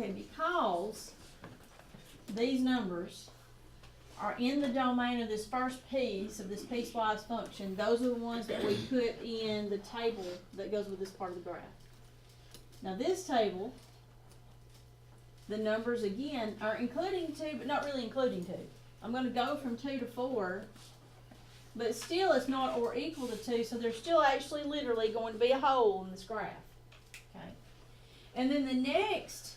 Okay, because these numbers are in the domain of this first piece of this piecewise function, those are the ones that we put in the table that goes with this part of the graph. Now this table, the numbers again are including 2, but not really including 2. I'm going to go from 2 to 4, but still it's not or equal to 2, so there's still actually literally going to be a hole in this graph. Okay. And then the next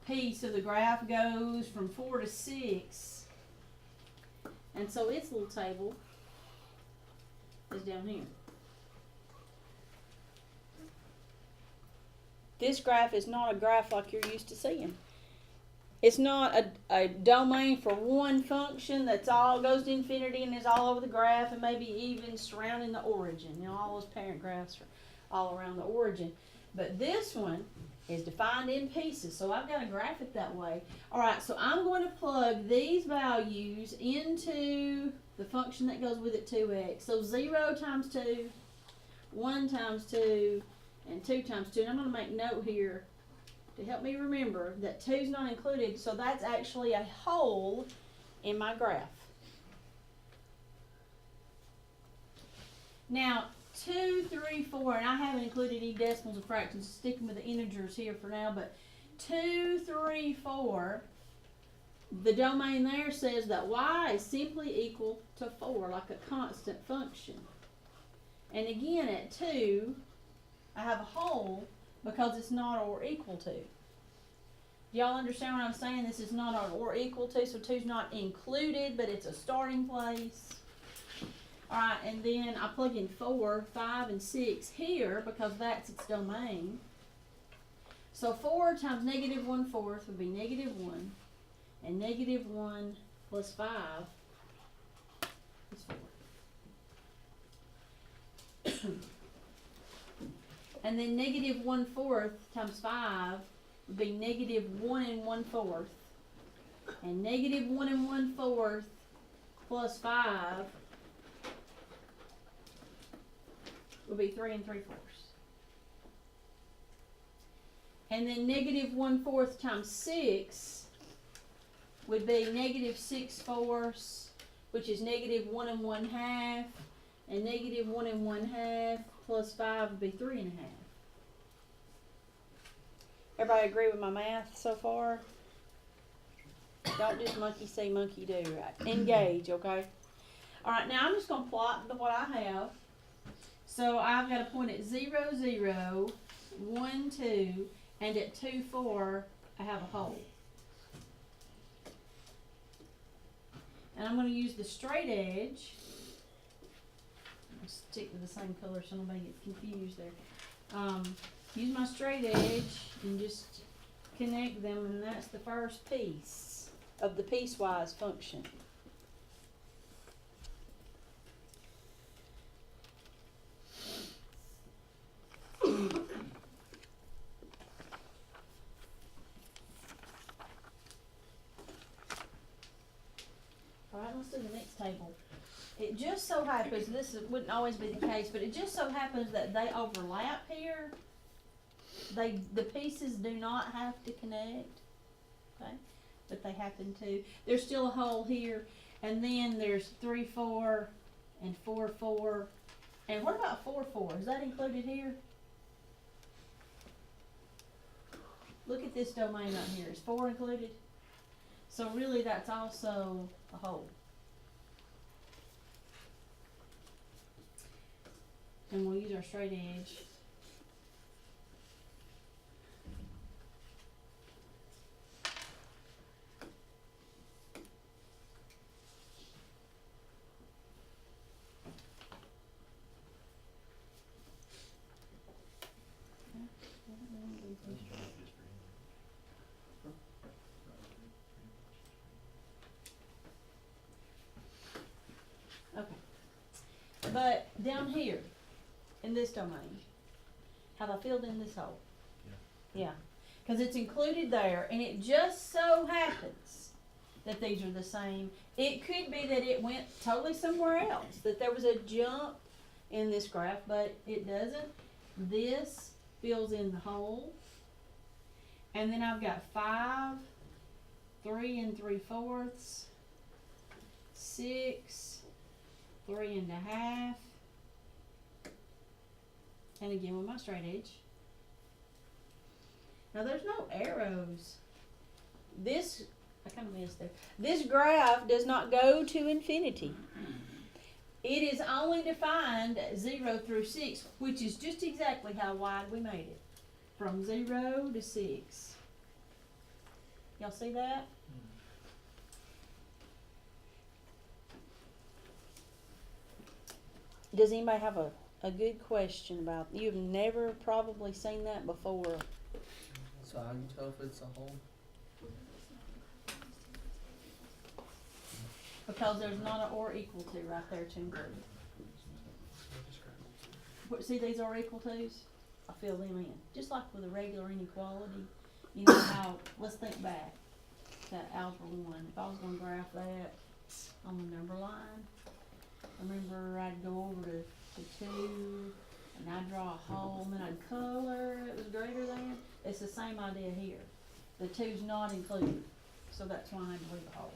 piece of the graph goes from 4 to 6. And so its little table is down here. This graph is not a graph like you're used to seeing. It's not a domain for one function that's all goes to infinity and is all over the graph and maybe even surrounding the origin. You know, all those parent graphs are all around the origin. But this one is defined in pieces, so I've got to graph it that way. Alright, so I'm going to plug these values into the function that goes with it, 2x. So 0 times 2, 1 times 2, and 2 times 2. And I'm going to make note here to help me remember that 2 is not included, so that's actually a hole in my graph. Now, 2, 3, 4, and I haven't included any decimals or fractions, sticking with the integers here for now, but 2, 3, 4, the domain there says that y is simply equal to 4, like a constant function. And again, at 2, I have a hole because it's not or equal to. Do y'all understand what I'm saying? This is not or equal to, so 2 is not included, but it's a starting place. Alright, and then I plug in 4, 5, and 6 here because that's its domain. So 4 times negative 1/4 would be negative 1, and negative 1 plus 5 is 4. And then negative 1/4 times 5 would be negative 1 1/4, and negative 1 1/4 plus 5 would be 3 3/4. And then negative 1/4 times 6 would be negative 6/4, which is negative 1 1/2, and negative 1 1/2 plus 5 would be 3 1/2. Everybody agree with my math so far? Don't just monkey see, monkey do. Right? Engage, okay? Alright, now I'm just going to plot what I have. So I've got a point at 0, 0, 1, 2, and at 2, 4, I have a hole. And I'm going to use the straight edge. I'll stick with the same color so nobody gets confused there. Use my straight edge and just connect them, and that's the first piece of the piecewise function. Alright, let's do the next table. It just so happens, this wouldn't always be the case, but it just so happens that they overlap here. The pieces do not have to connect, okay? But they happen to. There's still a hole here, and then there's 3, 4, and 4, 4. And what about 4, 4? Is that included here? Look at this domain right here. Is 4 included? So really that's also a hole. And we'll use our straight edge. Okay. But down here, in this domain, have I filled in this hole? Yeah. Because it's included there, and it just so happens that these are the same. It could be that it went totally somewhere else, that there was a jump in this graph, but it doesn't. This fills in the hole. And then I've got 5, 3 3/4, 6, 3 1/2, and again with my straight edge. Now there's no arrows. This, I kind of missed there. This graph does not go to infinity. It is only defined 0 through 6, which is just exactly how wide we made it. From 0 to 6. Y'all see that? Does anybody have a good question about, you've never probably seen that before. So how do you tell if it's a hole? Because there's not an or equal to right there to include. See these or equal to's? I fill them in. Just like with a regular inequality. You know how, let's think back to Algebra 1. If I was going to graph that on the number line, I remember I'd go over to 2, and I'd draw a hole, and then I'd color it was greater than. It's the same idea here. The 2's not included, so that's why I had to leave a hole.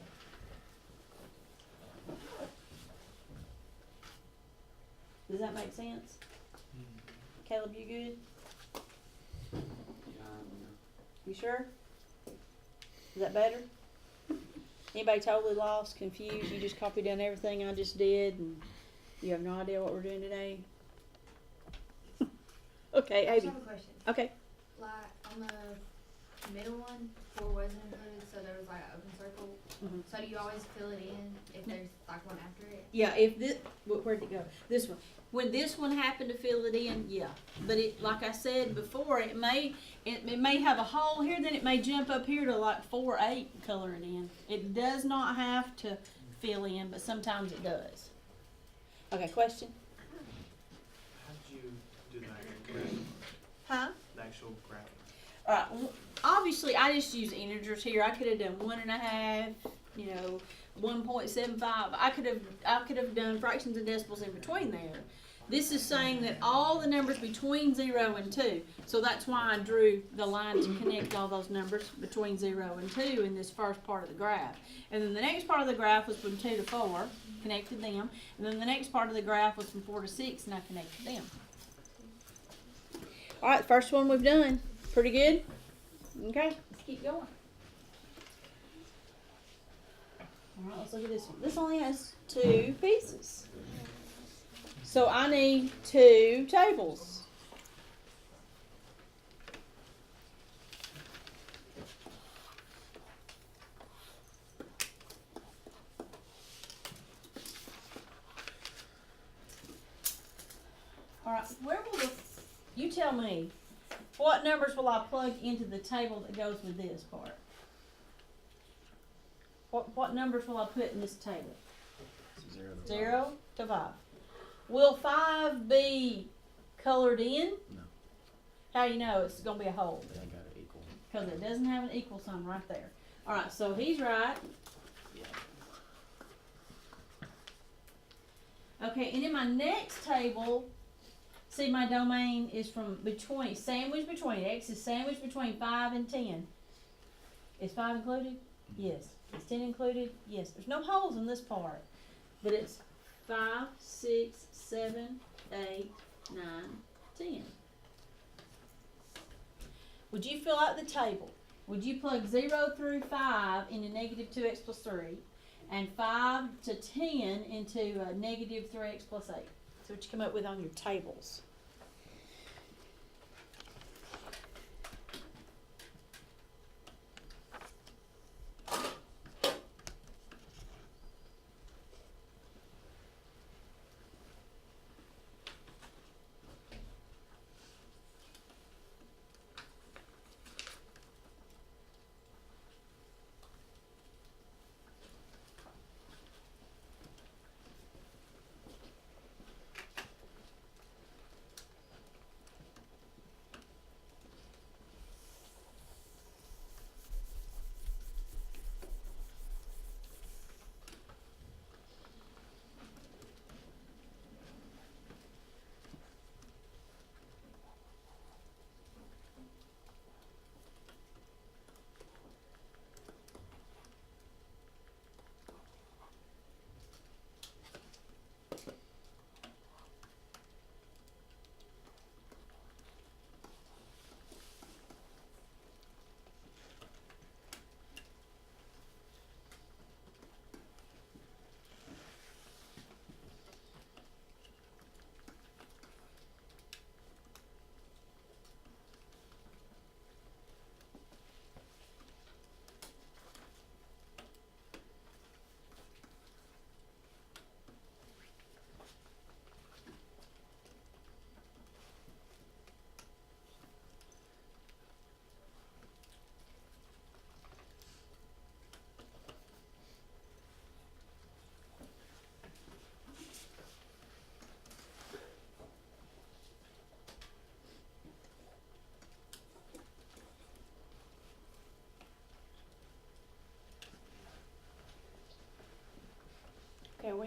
Does that make sense? Caleb, you good? You sure? Is that better? Anybody totally lost, confused? You just copied down everything I just did and you have no idea what we're doing today? Okay, I just Abby. have a question. Okay. Like on the middle one, 4 wasn't included, so there was like an open circle. Mm-hmm. So do you always fill it in if there's like one after it? Yeah, if this, where'd it go? This one. When this one happened to fill it in, yeah. But it, like I said before, it may have a hole here, then it may jump up here to like 4, 8 and color it in. It does not have to fill in, but sometimes it does. Okay, question? How did you do the actual graph? Huh? The actual graph? Alright, obviously I just use integers here. I could have done 1.5, 1.75. I could have done fractions and decimals in between there. This is saying that all the numbers between 0 and 2. So that's why I drew the line to connect all those numbers between 0 and 2 in this first part of the graph. And then the next part of the graph was from 2 to 4, connected them. And then the next part of the graph was from 4 to 6, and I connected them. Alright, the first one we've done. Pretty good? Okay, let's keep going. Alright, let's look at this one. This only has 2 pieces. So I need 2 tables. Alright, where will you tell me, what numbers will I plug into the table that goes with this part? What numbers will I put in this table? 0 to 5. Will 5 be colored in? No. How do you know it's going to be a hole? They got it equal. Because it doesn't have an equal sign right there. Alright, so he's right. Yeah. Okay, and in my next table, see my domain is from between, sandwiched between, X is sandwiched between 5 and 10. Is 5 included? Yes. Is 10 included? Yes. There's no holes in this part. But it's 5, 6, 7, 8, 9, 10. Would you fill out the table? Would you plug 0 through 5 into negative 2x plus 3 and 5 to 10 into negative 3x plus 8? That's what you come up with on your tables.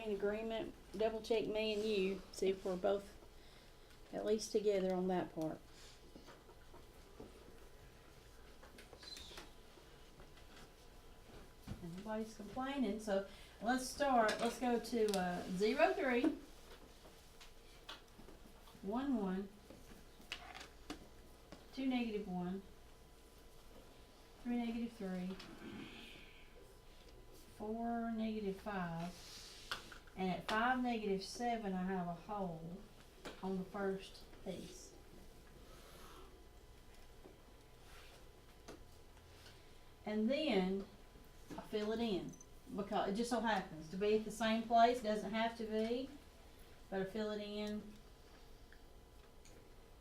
in agreement, double check me and you, see if we're both at least together on that part. Nobody's complaining, so let's start. Let's go to 0, 3, 1, 1, 2, negative 1, 3, negative 3, 4, negative 5, and at 5, negative 7, I have a hole on the first piece. And then I fill it in, because it just so happens to be at the same place. Doesn't have to be, but I fill it in.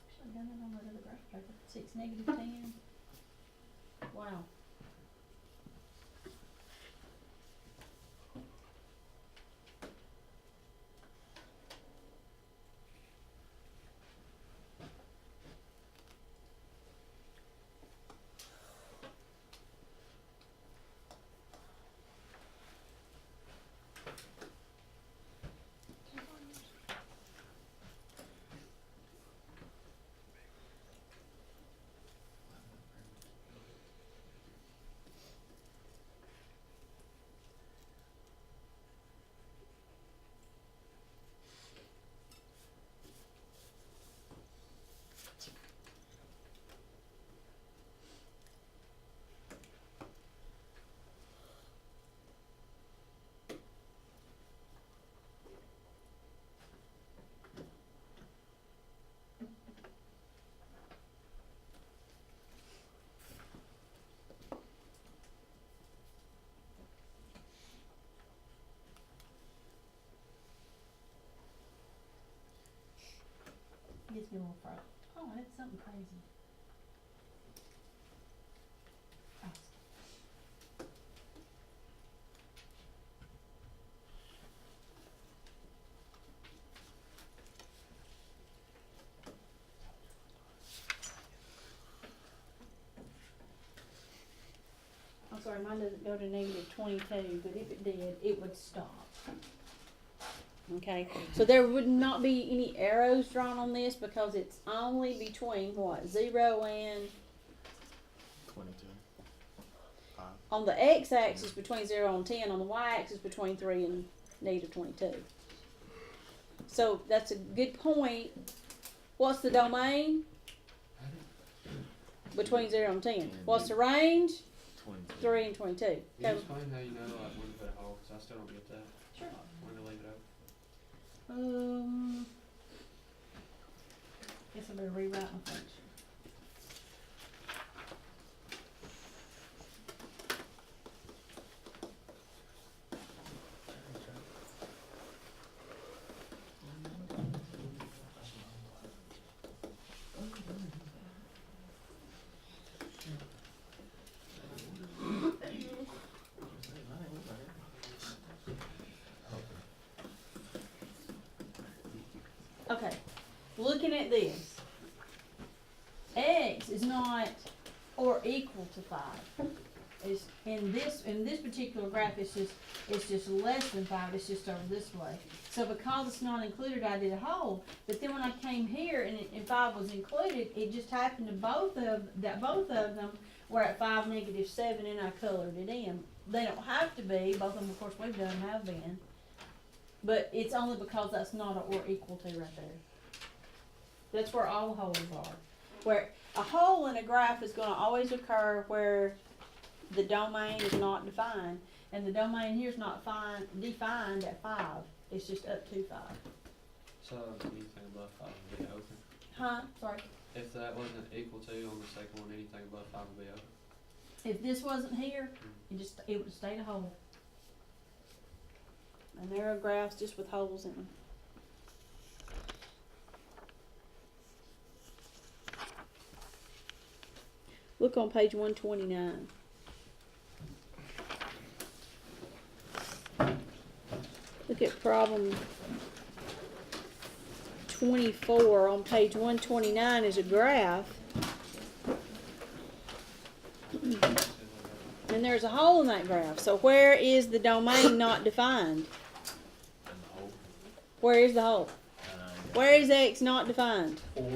Actually, I've done it on that other graph paper. 6, negative 10. Wow. Gives me a little fright. Oh, I did something crazy. I'm sorry, mine doesn't go to negative 22, but if it did, it would stop. Okay, so there would not be any arrows drawn on this because it's only between what, 0 and 22. 5. on the x-axis between 0 and 10, on the y-axis between 3 and negative 22. So that's a good point. What's the domain? Between 0 and 10. What's the range? 22. 3 and 22. Can you Okay. explain how you know like when to put a hole? Cause I still don't get that. Sure. When to leave it open. Guess I better rewrite my function. Okay, looking at this, x is not or equal to 5. It's in this particular graph, it's just less than 5. It's just over this way. So because it's not included, I did a hole. But then when I came here and 5 was included, it just happened to both of them were at 5, negative 7, and I colored it in. They don't have to be. Both of them, of course, we've done have been. But it's only because that's not a or equal to right there. That's where all holes are. Where a hole in a graph is going to always occur where the domain is not defined. And the domain here is not defined at 5. It's just up to 5. So anything above 5 would be open. Huh? Sorry. If that wasn't equal to on the second one, anything above 5 would be open. If this wasn't here, it would have stayed a hole. And there are graphs just with holes in them. Look on page 129. Look at problem 24 on page 129 is a graph. And there's a hole in that graph. So where is the domain not defined? Where is the hole? Where is x not defined? 4.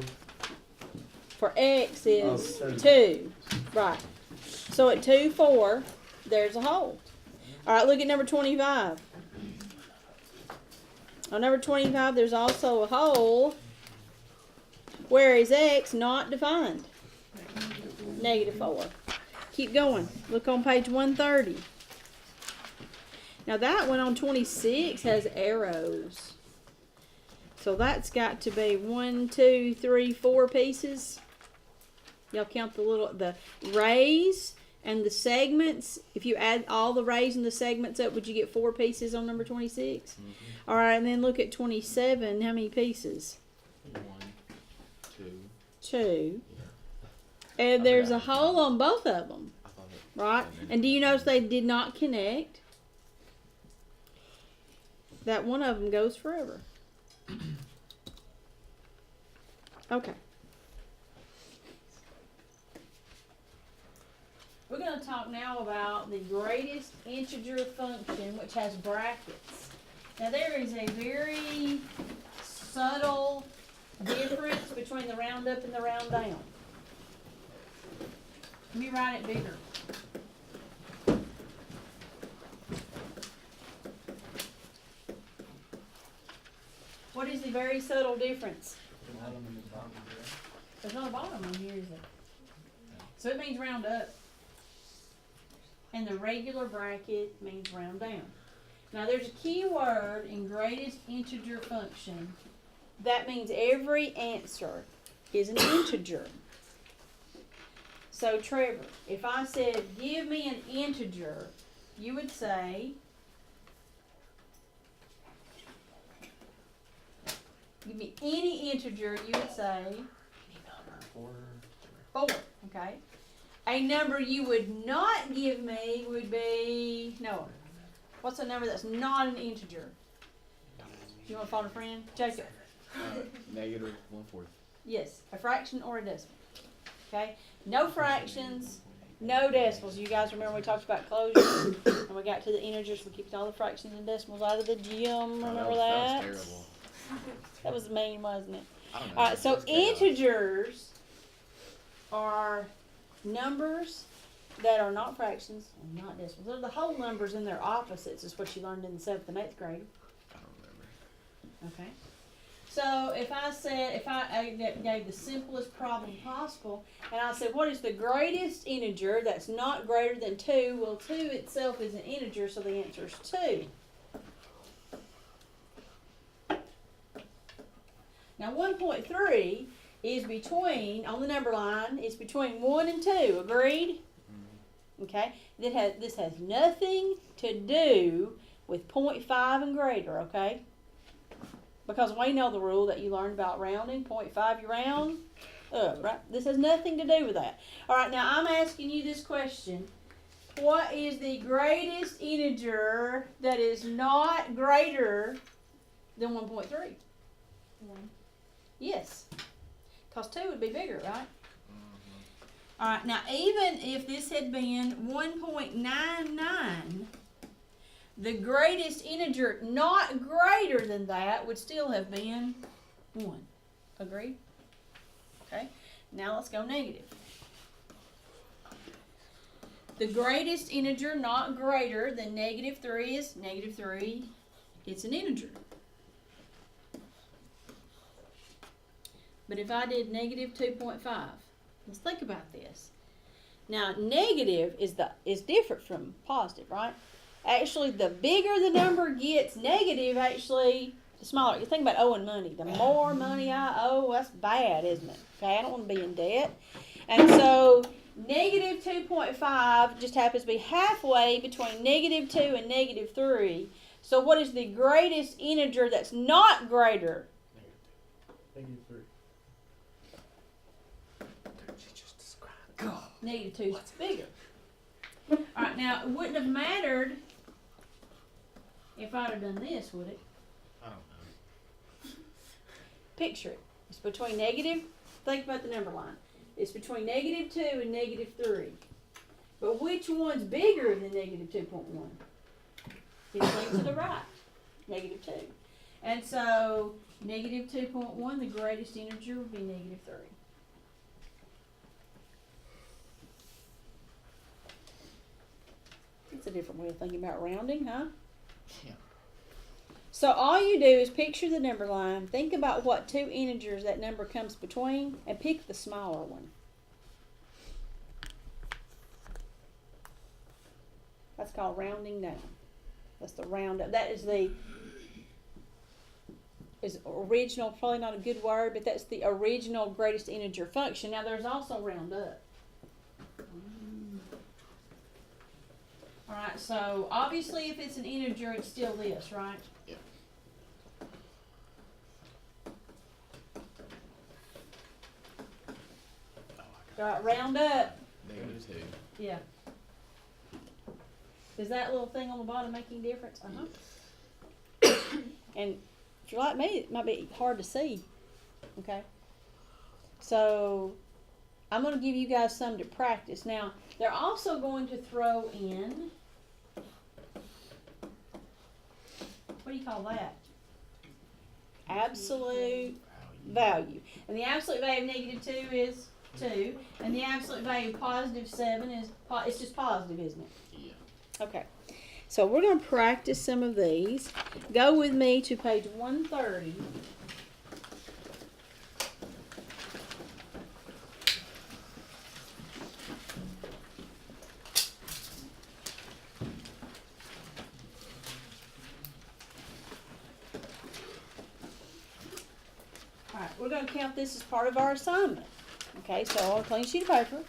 For x is Oh, 2. Right. So at 2, 4, there's a hole. Alright, look at number 25. On number 25, there's also a hole. Where is x not defined? -4. Keep going. Look on page 130. Now that one on 26 has arrows. So that's got to be 1, 2, 3, 4 pieces. Y'all count the rays and the segments. If you add all the rays and the segments up, would you get 4 pieces on number 26? All right, and then look at 27. How many pieces? 1, 2. 2. And there's a hole on both of them, right? And do you notice they did not connect? That one of them goes forever. Okay. We're going to talk now about the greatest integer function, which has brackets. Now there is a very subtle difference between the round up and the round down. Let me write it bigger. What is the very subtle difference? There's not a bottom on here, is there? So it means round up. And the regular bracket means round down. Now there's a key word in greatest integer function. That means every answer is an integer. So Trevor, if I said, give me an integer, you would say, give me any integer, you would say 4, okay? A number you would not give me would be, Noah, what's a number that's not an integer? You want to phone a friend? Jacob. -1/4. Yes, a fraction or a decimal. Okay? No fractions, no decimals. You guys remember we talked about closures and we got to the integers. We kept all the fractions and decimals out of the gym. Remember that? That was terrible. That was mean, wasn't it? I don't know. Alright, so That's chaos. integers are numbers that are not fractions and not decimals. They're the whole numbers and their opposites is what you learned in the 7th and 8th grade. I don't remember. Okay. So if I gave the simplest problem possible, and I said, what is the greatest integer that's not greater than 2? Well, 2 itself is an integer, so the answer is 2. Now 1.3 is between, on the number line, is between 1 and 2. Agreed? Okay. This has nothing to do with 0.5 and greater, okay? Because we know the rule that you learned about rounding. 0.5 you round up, right? This has nothing to do with that. All right, now I'm asking you this question. What is the greatest integer that is not greater than 1.3? 1. Yes. Because 2 would be bigger, right? All right, now even if this had been 1.99, the greatest integer not greater than that would still have been 1. Agreed? Okay, now let's go negative. The greatest integer not greater than -3 is -3. It's an integer. But if I did -2.5, let's think about this. Now, negative is different from positive, right? Actually, the bigger the number gets, negative actually, the smaller. You think about owing money. The more money I owe, that's bad, isn't it? Okay, I don't want to be in debt. And so, -2.5 just happens to be halfway between -2 and -3. So, what is the greatest integer that's not greater? -3. -2 is bigger. Alright, now it wouldn't have mattered if I'd have done this, would it? I don't know. Picture it. It's between negative, think about the number line. It's between -2 and -3. But which one's bigger than -2.1? It's linked to the right, -2. And so, negative 2.1, the greatest integer would be negative 3. It's a different way of thinking about rounding, huh? Yeah. So all you do is picture the number line, think about what two integers that number comes between, and pick the smaller one. That's called rounding down. That's the round up. That is original, probably not a good word, but that's the original greatest integer function. Now there's also round up. Alright, so obviously if it's an integer, it's still this, right? Yeah. Alright, round up. -2. Yeah. Does that little thing on the bottom make any difference? Uh-huh. And if you're like me, it might be hard to see. Okay? So, I'm going to give you guys some to practice. Now, they're also going to throw in, what do you call that? Absolute value. And the absolute value of negative 2 is 2. And the absolute value of positive 7 is, it's just positive, isn't it? Yeah. Okay, so we're going to practice some of these. Go with me to page 130. All right, we're going to count this as part of our assignment. Okay, so on a clean sheet of paper,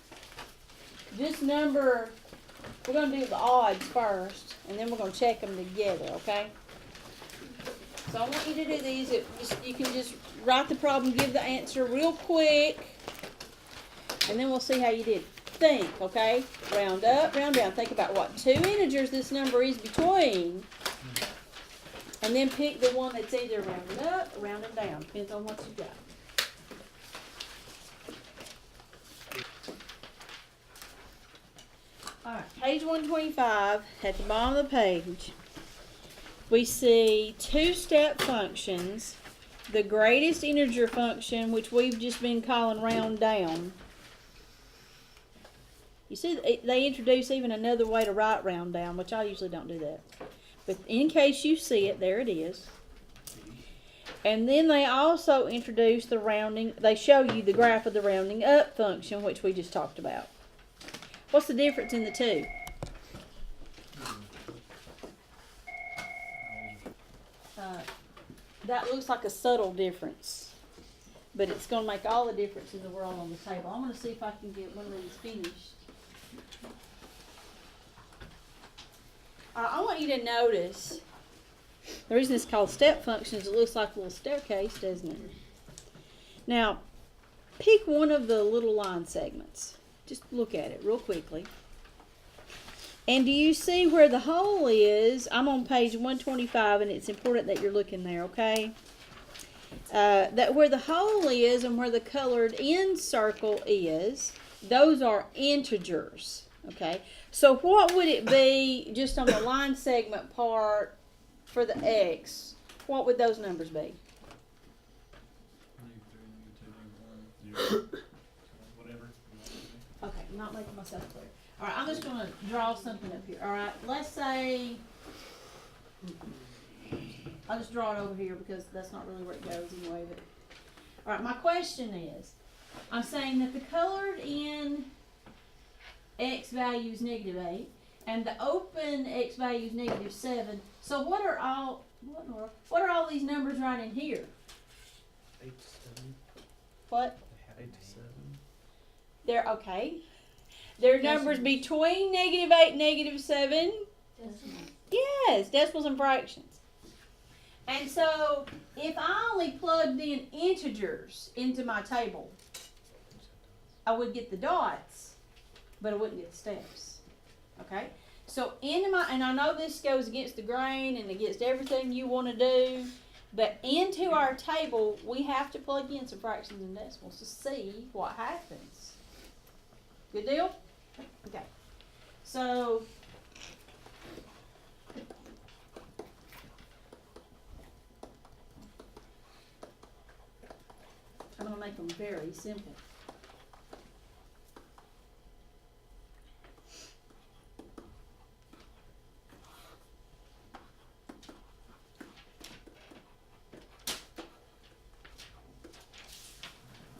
this number, we're going to do the odds first, and then we're going to check them together, okay? So I want you to do these. You can just write the problem, give the answer real quick, and then we'll see how you did. Think, okay? Round up, round down. Think about what two integers this number is between, and then pick the one that's either rounded up or rounded down. Depends on what you got. Alright, page 125, at the bottom of the page, we see two-step functions, the greatest integer function, which we've just been calling round down. You see, they introduce even another way to write round down, which I usually don't do that. But in case you see it, there it is. And then they also introduce the rounding, they show you the graph of the rounding up function, which we just talked about. What's the difference in the two? That looks like a subtle difference, but it's going to make all the difference in the world on the table. I'm going to see if I can get one of these finished. I want you to notice, the reason it's called step functions, it looks like a little staircase, doesn't it? Now, pick one of the little line segments. Just look at it real quickly. And do you see where the hole is? I'm on page 125, and it's important that you're looking there, okay? That where the hole is and where the colored in circle is, those are integers, okay? So what would it be just on the line segment part for the x? What would those numbers be? Whatever. Okay, I'm not making myself clear. All right, I'm just going to draw something up here. All right, let's say, I'll just draw it over here because that's not really where it goes anyway. But all right, my question is, I'm saying that the colored in x value is -8, and the open x value is -7. So what are all these numbers right in here? 8 to 7. What? 8 to 7. They're okay. They're numbers between -8 and -7. Decimals. Yes, decimals and fractions. And so, if I only plugged in integers into my table, I would get the dots, but I wouldn't get the steps. Okay? So, and I know this goes against the grain and against everything you want to do, but into our table, we have to plug in some fractions and decimals to see what happens. Good deal? Okay. So, I'm gonna make them very simple.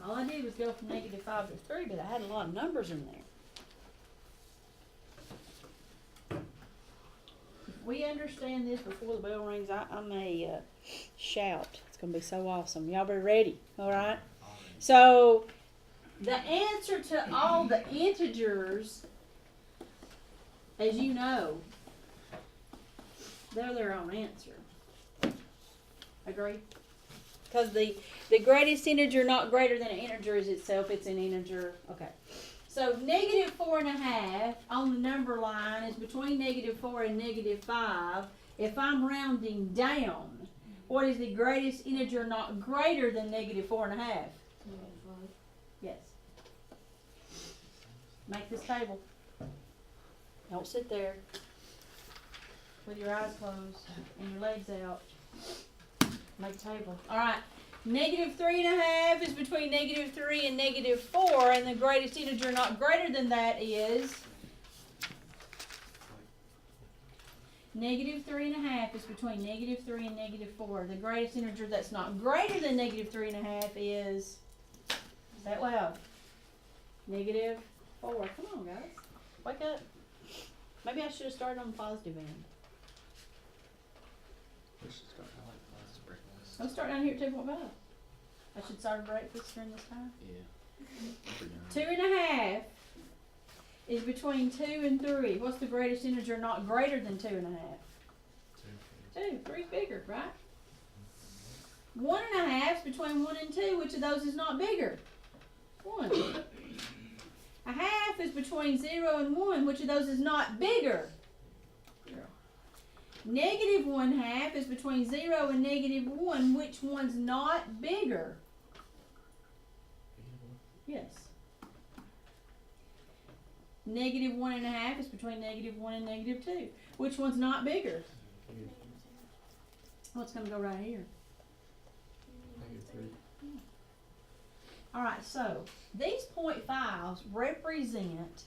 All I did was go from -5 to 3, but I had a lot of numbers in there. If we understand this before the bell rings, I may shout. It's going to be so awesome. Y'all be ready, all right? So, the answer to all the integers, as you know, they're their own answer. Agree? Because the greatest integer not greater than an integer is itself. It's an integer. Okay. So -4.5 on the number line is between -4 and -5. If I'm rounding down, what is the greatest integer not greater than -4.5? Yes. Make this table. Don't sit there with your eyes closed and your legs out. Make a table. Alright. -3.5 is between -3 and -4, and the greatest integer not greater than that is -3.5 is between -3 and -4. The greatest integer that's not greater than -3.5 is, say it loud, -4. Come on, guys. Wake up. Maybe I should have started on the positive end. We should start. I like class breakfast. Let's start down here at 2.5. I should start a breakfast during this time. Yeah. 2.5 is between 2 and 3. What's the greatest integer not greater than 2.5? 2. 3's bigger, right? 1.5 is between 1 and 2. Which of those is not bigger? 1. 1/2 is between 0 and 1. Which of those is not bigger? 0. -1/2 is between 0 and -1. Which one's not bigger? Yes. -1.5 is between -1 and -2. Which one's not bigger? What's going to go right here? Alright, so these 0.5s represent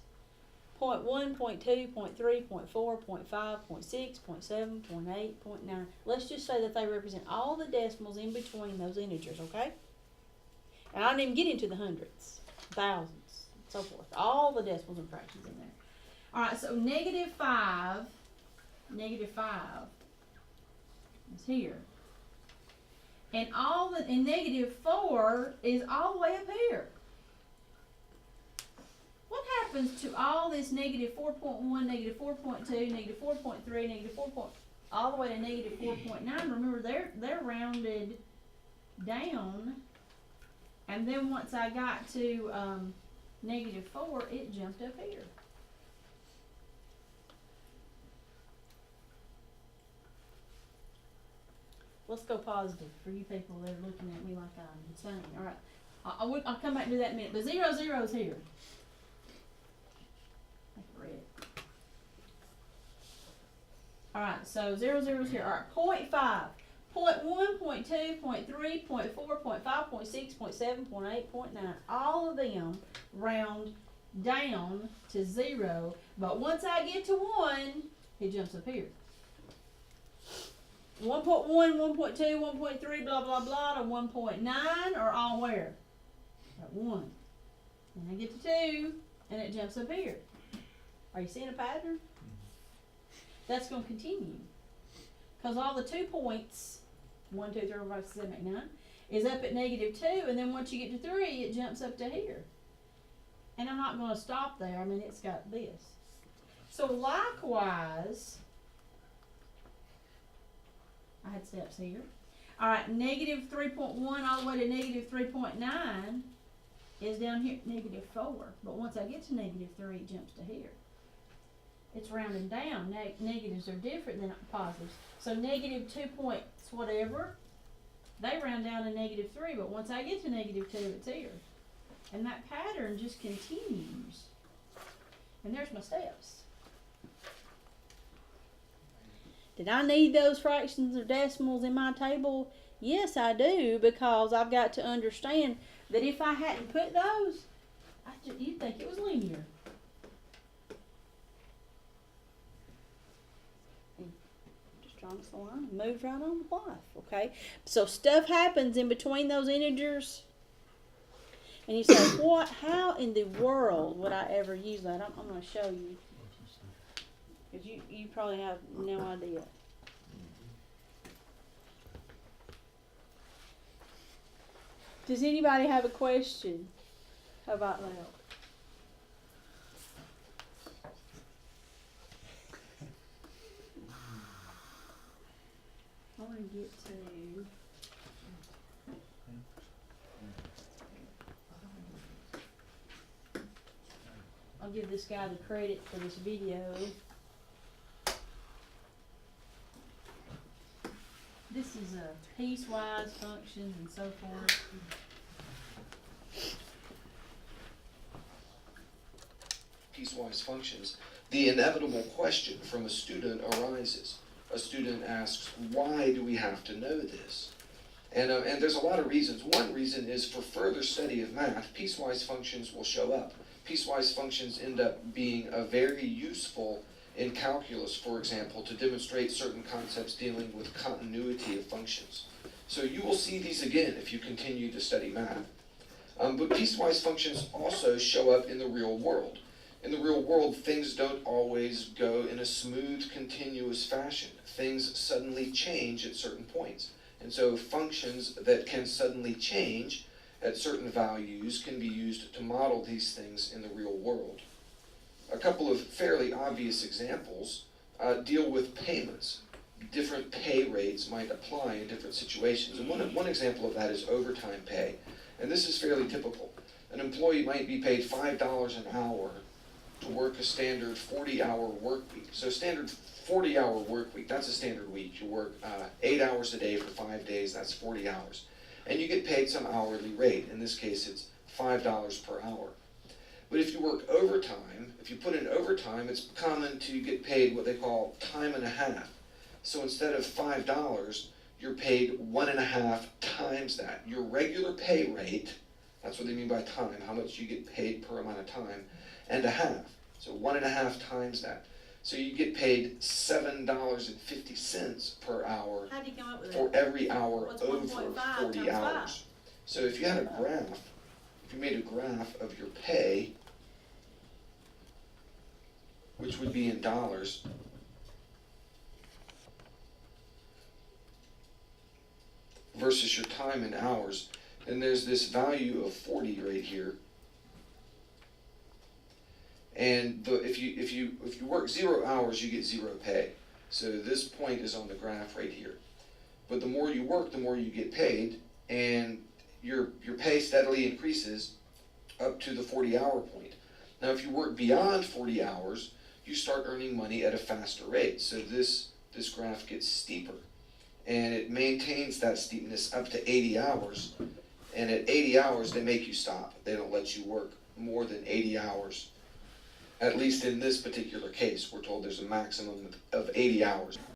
0.1, 0.2, 0.3, 0.4, 0.5, 0.6, 0.7, 0.8, 0.9. Let's just say that they represent all the decimals in between those integers, okay? And I didn't even get into the hundreds, thousands, so forth. All the decimals and fractions in there. Alright, so -5 is here. And -4 is all the way up here. What happens to all this -4.1, -4.2, -4.3, -4. All the way to -4.9? Remember, they're rounded down, and then once I got to -4, it jumped up here. Let's go positive for you people that are looking at me like I'm insane. All right, I'll come back to that in a minute. But 0, 0 is here. Make it red. All right, so 0, 0 is here. All right, 0.5, 0.1, 0.2, 0.3, 0.4, 0.5, 0.6, 0.7, 0.8, 0.9. All of them round down to 0. But once I get to 1, it jumps up here. 1.1, 1.2, 1.3, blah, blah, blah, to 1.9 are all where? At 1. Then I get to 2, and it jumps up here. Are you seeing a pattern? That's going to continue. Because all the 2 points, 1, 2, 3, 4, 5, 6, 7, 8, 9, is up at -2, and then once you get to 3, it jumps up to here. And I'm not going to stop there. I mean, it's got this. So likewise, I had steps here. Alright, -3.1 all the way to -3.9 is down here at -4. But once I get to -3, it jumps to here. It's rounding down. Negatives are different than positives. So -2 points, whatever, they round down to -3. But once I get to -2, it's here. And that pattern just continues. And there's my steps. Did I need those fractions or decimals in my table? Yes, I do, because I've got to understand that if I hadn't put those, you'd think it was linear. Just draw us a line and move right on with life, okay? So stuff happens in between those integers. And you say, what, how in the world would I ever use that? I'm going to show you. Because you probably have no idea. Does anybody have a question about that? I want to get to... I'll give this guy the credit for this video. This is a piecewise functions and so forth. Piecewise functions, the inevitable question from a student arises. A student asks, why do we have to know this? And there's a lot of reasons. One reason is for further study of math, piecewise functions will show up. Piecewise functions end up being very useful in calculus, for example, to demonstrate certain concepts dealing with continuity of functions. So you will see these again if you continue to study math. But piecewise functions also show up in the real world. In the real world, things don't always go in a smooth, continuous fashion. Things suddenly change at certain points. And so functions that can suddenly change at certain values can be used to model these things in the real world. A couple of fairly obvious examples deal with payments. Different pay rates might apply in different situations. And one example of that is overtime pay. And this is fairly typical. An employee might be paid $5 an hour to work a standard 40-hour work week. So standard 40-hour work week, that's a standard week. You work 8 hours a day for 5 days, that's 40 hours. And you get paid some hourly rate. In this case, it's $5 per hour. But if you work overtime, if you put in overtime, it's common to get paid what they call time and a half. So instead of $5, you're paid 1.5 times that. Your regular pay rate, that's what they mean by time, how much you get paid per amount of time, and a half. So 1.5 times that. So you get paid $7.50 per hour How do you come up with for that? every hour What's over 1.5 40 times hours. So if you had a graph, if you made a graph of your pay, which would be in dollars, versus your time in hours, and there's this value of 40 right here. And if you work 0 hours, you get 0 pay. So this point is on the graph right here. But the more you work, the more you get paid, and your pay steadily increases up to the 40-hour point. Now, if you work beyond 40 hours, you start earning money at a faster rate. So this graph gets steeper, and it maintains that steepness up to 80 hours. And at 80 hours, they make you stop. They don't let you work more than 80 hours. At least in this particular case, we're told there's a maximum of 80 hours.